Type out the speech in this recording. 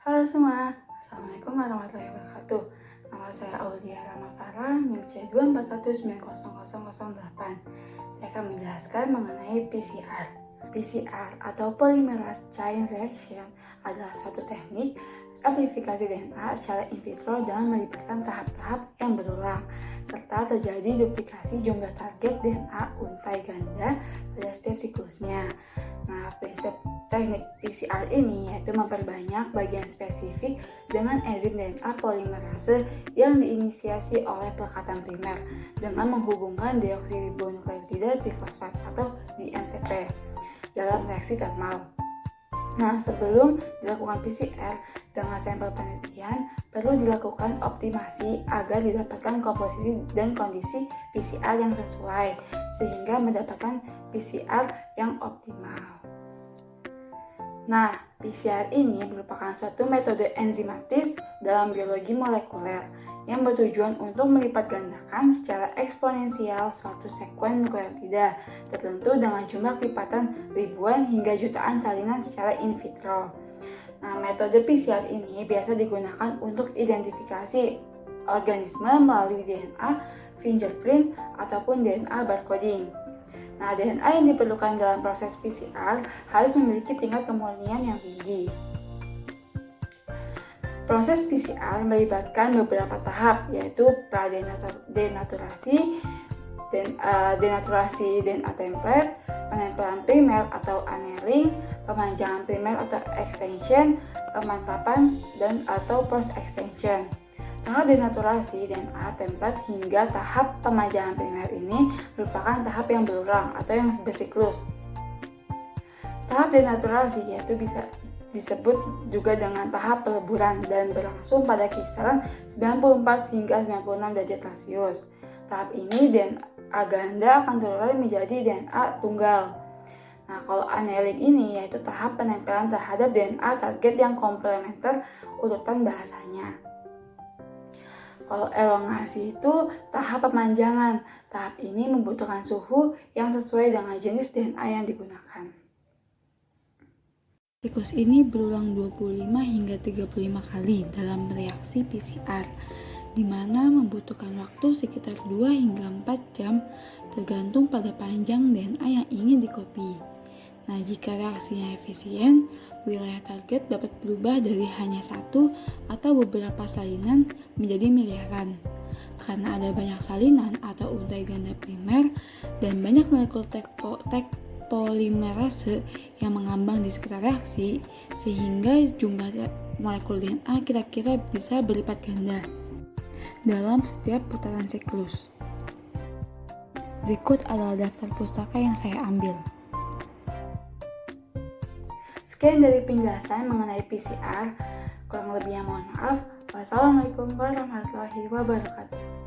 Halo semua, Assalamualaikum warahmatullahi wabarakatuh. Nama saya Aulia Ramafara, NIM C241900008. Saya akan menjelaskan mengenai PCR. PCR atau Polymerase Chain Reaction adalah suatu teknik amplifikasi DNA secara in vitro dengan melibatkan tahap-tahap yang berulang, serta terjadi duplikasi jumlah target DNA untai ganda pada setiap siklusnya. Nah, prinsip teknik PCR ini yaitu memperbanyak bagian spesifik dengan enzim DNA polimerase yang diinisiasi oleh pelekatan primer dengan menghubungkan deoksiribonukleotida trifosfat atau DNTP dalam reaksi termal. Nah, sebelum dilakukan PCR dengan sampel penelitian, perlu dilakukan optimasi agar didapatkan komposisi dan kondisi PCR yang sesuai, sehingga mendapatkan PCR yang optimal. Nah, PCR ini merupakan suatu metode enzimatis dalam biologi molekuler yang bertujuan untuk melipat gandakan secara eksponensial suatu sekuen nukleotida tertentu dengan jumlah lipatan ribuan hingga jutaan salinan secara in vitro. Nah, metode PCR ini biasa digunakan untuk identifikasi organisme melalui DNA, fingerprint, ataupun DNA barcoding. Nah, DNA yang diperlukan dalam proses PCR harus memiliki tingkat kemurnian yang tinggi. Proses PCR melibatkan beberapa tahap, yaitu pradenaturasi, denaturasi DNA template, penempelan primer atau annealing, pemanjangan primer atau extension, pemantapan dan atau post extension. Tahap denaturasi DNA template hingga tahap pemanjangan primer ini merupakan tahap yang berulang atau yang bersiklus. Tahap denaturasi yaitu bisa disebut juga dengan tahap peleburan dan berlangsung pada kisaran 94 hingga 96 derajat Celcius. Tahap ini DNA ganda akan terurai menjadi DNA tunggal. Nah, kalau annealing ini yaitu tahap penempelan terhadap DNA target yang komplementer urutan bahasanya. Kalau elongasi itu tahap pemanjangan. Tahap ini membutuhkan suhu yang sesuai dengan jenis DNA yang digunakan. Siklus ini berulang 25 hingga 35 kali dalam reaksi PCR, di mana membutuhkan waktu sekitar 2 hingga 4 jam tergantung pada panjang DNA yang ingin dikopi. Nah, jika reaksinya efisien, wilayah target dapat berubah dari hanya satu atau beberapa salinan menjadi miliaran. Karena ada banyak salinan atau untai ganda primer dan banyak molekul polimerase yang mengambang di sekitar reaksi, sehingga jumlah molekul DNA kira-kira bisa berlipat ganda dalam setiap putaran siklus. Berikut adalah daftar pustaka yang saya ambil. Sekian dari penjelasan mengenai PCR, kurang lebihnya mohon maaf. Wassalamualaikum warahmatullahi wabarakatuh.